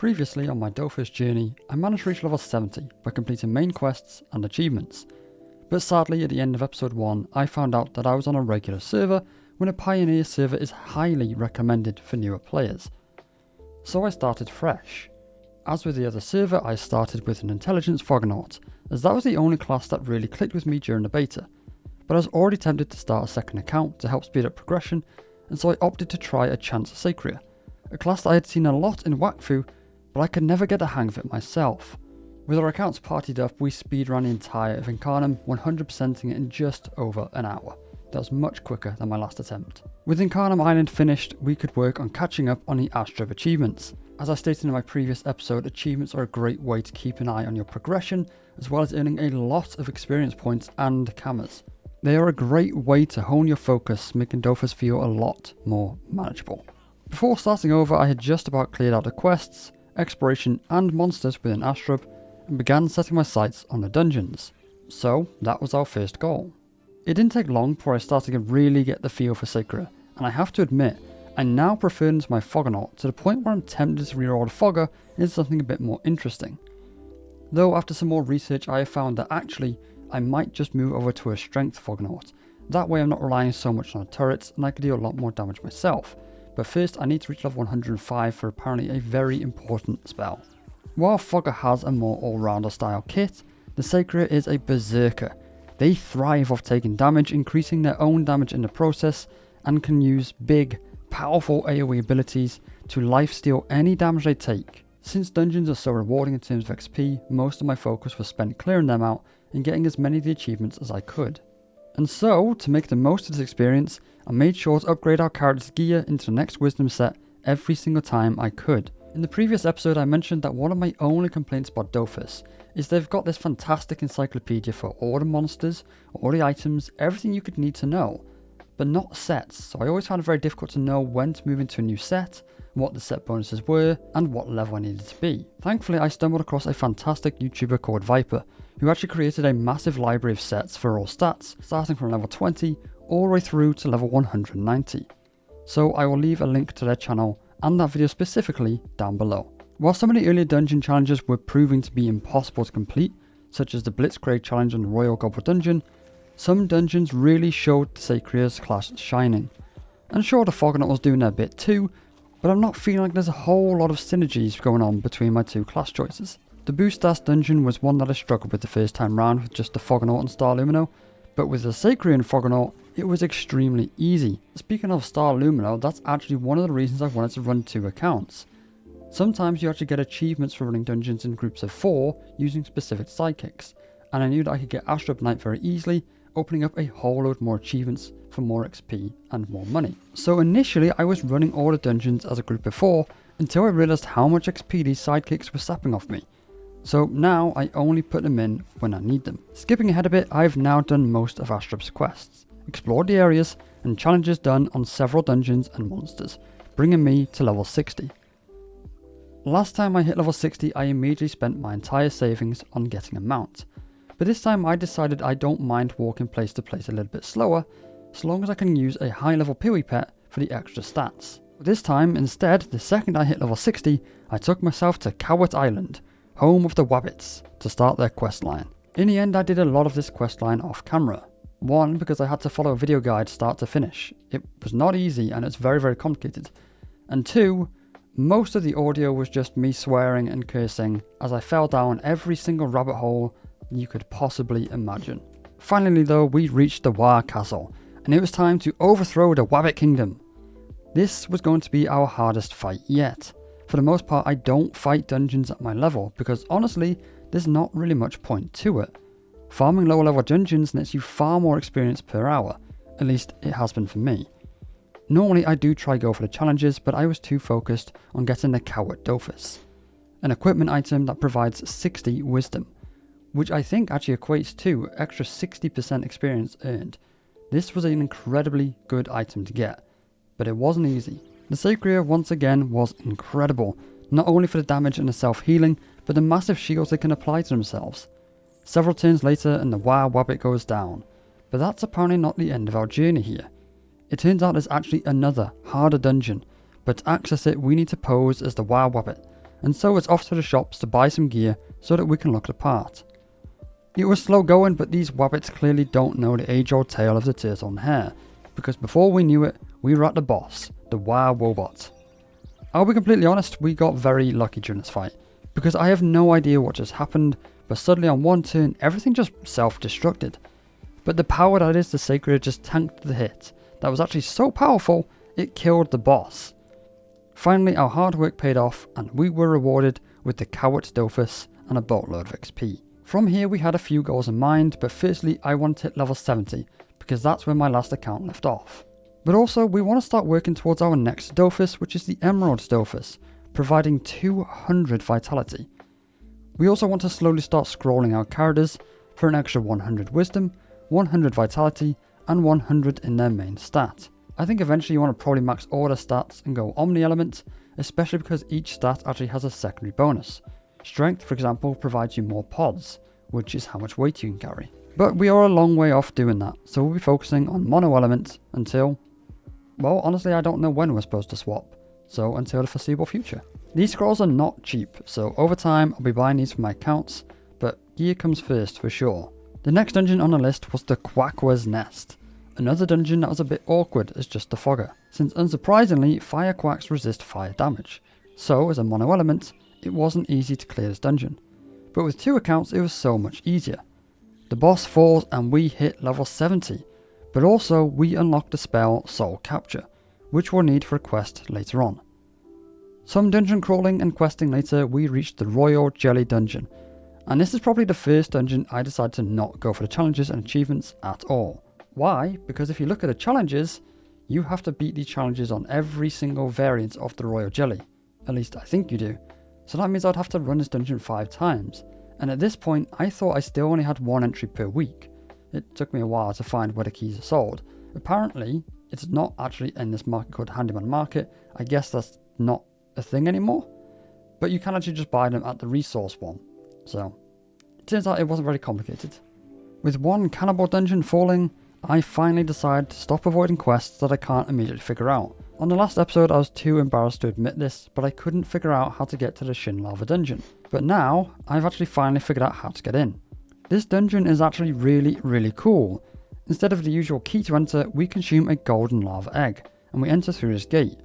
Previously on my Dofus journey, I managed to reach level 70 by completing main quests and achievements. But sadly at the end of episode 1 I found out that I was on a regular server when a pioneer server is highly recommended for newer players. So I started fresh. As with the other server, I started with an Intelligence Foggernaut, as that was the only class that really clicked with me during the beta. But I was already tempted to start a second account to help speed up progression, and so I opted to try a Chance Sacrier, a class that I had seen a lot in wakfu, but I could never get the hang of it myself. With our accounts partied up, we speedran the entire of Incarnum, 100%ing it in just over an hour. That was much quicker than my last attempt. With Incarnum Island finished, we could work on catching up on the Astrub achievements. As I stated in my previous episode, achievements are a great way to keep an eye on your progression, as well as earning a lot of experience points and kamas. They are a great way to hone your focus, making Dofus feel a lot more manageable. Before starting over, I had just about cleared out the quests, exploration and monsters within Astrub, and began setting my sights on the dungeons. So that was our first goal. It didn't take long before I started to really get the feel for Sacre, and I have to admit, I now prefer it to my Foggernaut to the point where I'm tempted to reroll the Fogger into something a bit more interesting. Though after some more research I have found that actually I might just move over to a Strength Foggernaut. That way I'm not relying so much on the turrets and I can do a lot more damage myself. But first I need to reach level 105 for apparently a very important spell. While Fogger has a more all-rounder style kit, the Sacre is a berserker. They thrive off taking damage, increasing their own damage in the process, and can use big, powerful AoE abilities to lifesteal any damage they take. Since dungeons are so rewarding in terms of XP, most of my focus was spent clearing them out and getting as many of the achievements as I could. And so, to make the most of this experience, I made sure to upgrade our character's gear into the next wisdom set every single time I could. In the previous episode I mentioned that one of my only complaints about Dofus is they've got this fantastic encyclopedia for all the monsters, all the items, everything you could need to know, but not sets, so I always found it very difficult to know when to move into a new set, what the set bonuses were, and what level I needed to be. Thankfully I stumbled across a fantastic YouTuber called Viper, who actually created a massive library of sets for all stats, starting from level 20 all the way through to level 190. So I will leave a link to their channel and that video specifically down below. While some of the earlier dungeon challenges were proving to be impossible to complete, such as the Blitzcrank challenge and the Royal Goblet dungeon, some dungeons really showed the Sacrier's class shining. And sure, the Foggernaut was doing their bit too, but I'm not feeling like there's a whole lot of synergies going on between my two class choices. The Boostas dungeon was one that I struggled with the first time round with just the Foggernaut and Star Lumino, but with the Sacrier and Foggernaut, it was extremely easy. Speaking of Star Lumino, that's actually one of the reasons I wanted to run two accounts. Sometimes you actually get achievements for running dungeons in groups of 4 using specific sidekicks, and I knew that I could get Astrub Knight very easily, opening up a whole load more achievements for more XP and more money. So initially I was running all the dungeons as a group of 4 until I realised how much XP these sidekicks were sapping off me. So now I only put them in when I need them. Skipping ahead a bit, I've now done most of Astrub's quests, explored the areas and challenges done on several dungeons and monsters, bringing me to level 60. Last time I hit level 60 I immediately spent my entire savings on getting a mount, but this time I decided I don't mind walking place to place a little bit slower, so long as I can use a high level Peewee pet for the extra stats. This time instead, the second I hit level 60, I took myself to Cowat Island, home of the Wobbits, to start their quest line. In the end I did a lot of this quest line off camera. One, because I had to follow a video guide start to finish. It was not easy and it's very complicated. And two, most of the audio was just me swearing and cursing as I fell down every single rabbit hole you could possibly imagine. Finally though, we reached the War Castle, and it was time to overthrow the Wobbit Kingdom. This was going to be our hardest fight yet. For the most part I don't fight dungeons at my level because honestly there's not really much point to it. Farming lower level dungeons nets you far more experience per hour, at least it has been for me. Normally I do try go for the challenges, but I was too focused on getting the Cowat Dofus, an equipment item that provides 60 wisdom, which I think actually equates to extra 60% experience earned. This was an incredibly good item to get, but it wasn't easy. The Sacrier once again was incredible, not only for the damage and the self-healing, but the massive shields they can apply to themselves. Several turns later and the Wobbit goes down, but that's apparently not the end of our journey here. It turns out there's actually another, harder dungeon, but to access it we need to pose as the Wobbit, and so it's off to the shops to buy some gear so that we can look the part. It was slow going, but these Wobbits clearly don't know the age-old tale of the turtle and hare, because before we knew it, we were at the boss, the Wobbit. I'll be completely honest, we got very lucky during this fight, because I have no idea what just happened, but suddenly on one turn, everything just self-destructed. But the power that is the Sacre just tanked the hit, that was actually so powerful, it killed the boss. Finally, our hard work paid off, and we were rewarded with the Cowat Dofus and a boatload of XP. From here we had a few goals in mind, but firstly I want to hit level 70, because that's where my last account left off. But also we want to start working towards our next Dofus, which is the Emerald Dofus, providing 200 vitality. We also want to slowly start scrolling our characters for an extra 100 wisdom, 100 vitality, and 100 in their main stat. I think eventually you want to probably max all the stats and go Omni Element, especially because each stat actually has a secondary bonus. Strength, for example, provides you more pods, which is how much weight you can carry. But we are a long way off doing that, so we'll be focusing on Mono Element until, well, honestly I don't know when we're supposed to swap, so until the foreseeable future. These scrolls are not cheap, so over time I'll be buying these for my accounts, but gear comes first for sure. The next dungeon on the list was the Quackas Nest. Another dungeon that was a bit awkward as just a fogger, since unsurprisingly fire quacks resist fire damage, so as a mono element it wasn't easy to clear this dungeon. But with 2 accounts it was so much easier. The boss falls and we hit level 70, but also we unlocked the spell Soul Capture, which we'll need for a quest later on. Some dungeon crawling and questing later we reached the Royal Jelly Dungeon, and this is probably the first dungeon I decided to not go for the challenges and achievements at all. Why? Because if you look at the challenges, you have to beat these challenges on every single variant of the Royal Jelly. At least I think you do. So that means I'd have to run this dungeon 5 times. And at this point, I thought I still only had 1 entry per week. It took me a while to find where the keys are sold. Apparently, it's not actually in this market called Handyman Market. I guess that's not a thing anymore. But you can actually just buy them at the resource one. So, it turns out it wasn't very complicated. With 1 cannibal dungeon falling, I finally decided to stop avoiding quests that I can't immediately figure out. On the last episode I was too embarrassed to admit this, but I couldn't figure out how to get to the Shin lava dungeon. But now, I've actually finally figured out how to get in. This dungeon is actually really cool. Instead of the usual key to enter, we consume a golden lava egg, and we enter through this gate.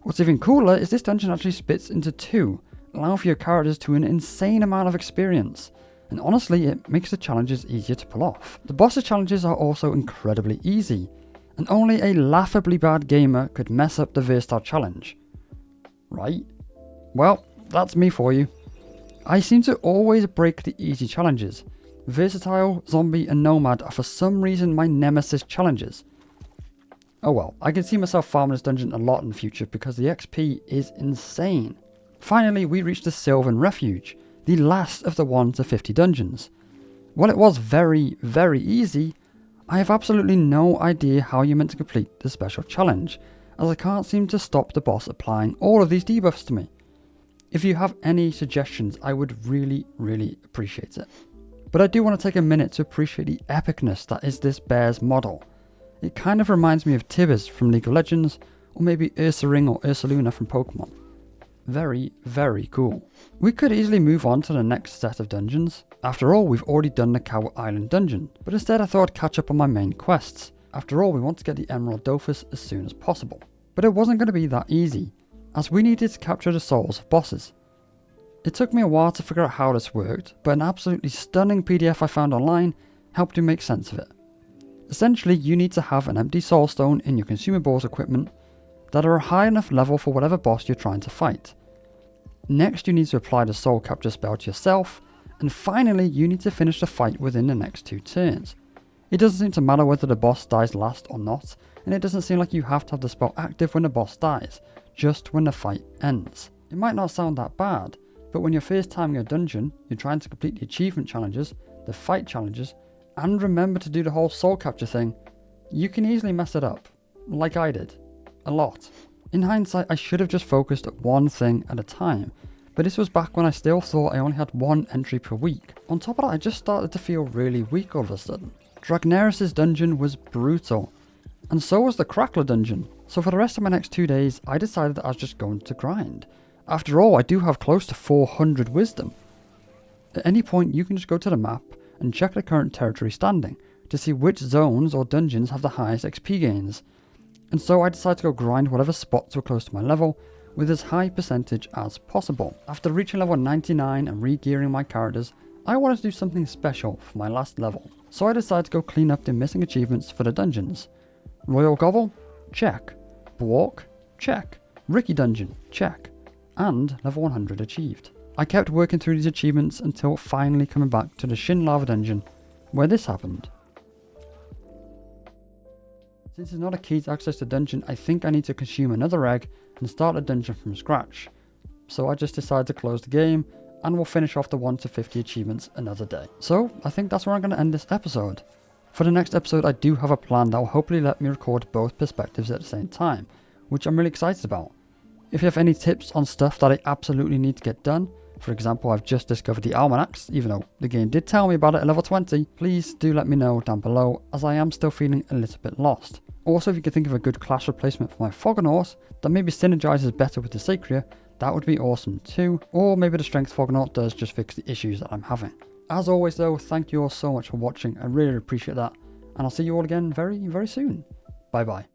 What's even cooler is this dungeon actually splits into 2, allowing for your characters to an insane amount of experience. And honestly, it makes the challenges easier to pull off. The boss's challenges are also incredibly easy, and only a laughably bad gamer could mess up the versatile challenge. Right? Well, that's me for you. I seem to always break the easy challenges. Versatile, zombie, and nomad are for some reason my nemesis challenges. Oh well, I can see myself farming this dungeon a lot in the future because the XP is insane. Finally, we reached the Sylvan Refuge, the last of the 1 to 50 dungeons. While it was very easy, I have absolutely no idea how you're meant to complete the special challenge, as I can't seem to stop the boss applying all of these debuffs to me. If you have any suggestions, I would really appreciate it. But I do want to take a minute to appreciate the epicness that is this bear's model. It kind of reminds me of Tibbers from League of Legends, or maybe Ursaring or Ursaluna from Pokemon. Very cool. We could easily move on to the next set of dungeons. After all, we've already done the Cowat Island dungeon, but instead I thought I'd catch up on my main quests. After all, we want to get the Emerald Dofus as soon as possible. But it wasn't going to be that easy, as we needed to capture the souls of bosses. It took me a while to figure out how this worked, but an absolutely stunning PDF I found online helped me make sense of it. Essentially, you need to have an empty soul stone in your consumables equipment that are a high enough level for whatever boss you're trying to fight. Next, you need to apply the soul capture spell to yourself, and finally you need to finish the fight within the next 2 turns. It doesn't seem to matter whether the boss dies last or not, and it doesn't seem like you have to have the spell active when the boss dies, just when the fight ends. It might not sound that bad, but when you're first timing a dungeon, you're trying to complete the achievement challenges, the fight challenges, and remember to do the whole soul capture thing, you can easily mess it up, like I did. A lot. In hindsight, I should have just focused at one thing at a time, but this was back when I still thought I only had 1 entry per week. On top of that, I just started to feel really weak all of a sudden. Dragneris' dungeon was brutal, and so was the Crackler dungeon, so for the rest of my next 2 days, I decided that I was just going to grind. After all, I do have close to 400 wisdom. At any point you can just go to the map and check the current territory standing to see which zones or dungeons have the highest XP gains. And so I decided to go grind whatever spots were close to my level with as high percentage as possible. After reaching level 99 and re-gearing my characters, I wanted to do something special for my last level. So I decided to go clean up the missing achievements for the dungeons. Royal Gobble? Check. Bwalk? Check. Ricky Dungeon? Check. And level 100 achieved. I kept working through these achievements until finally coming back to the Shin Lava Dungeon, where this happened. Since there's not a key to access the dungeon, I think I need to consume another egg and start a dungeon from scratch. So I just decided to close the game, and we'll finish off the 1 to 50 achievements another day. So I think that's where I'm going to end this episode. For the next episode, I do have a plan that will hopefully let me record both perspectives at the same time, which I'm really excited about. If you have any tips on stuff that I absolutely need to get done, for example, I've just discovered the almanacs, even though the game did tell me about it at level 20, please do let me know down below, as I am still feeling a little bit lost. Also, if you could think of a good class replacement for my Foggernaut that maybe synergizes better with the Sacre, that would be awesome too, or maybe the Strength Foggernaut does just fix the issues that I'm having. As always though, thank you all so much for watching, I really appreciate that, and I'll see you all again very, very soon. Bye bye.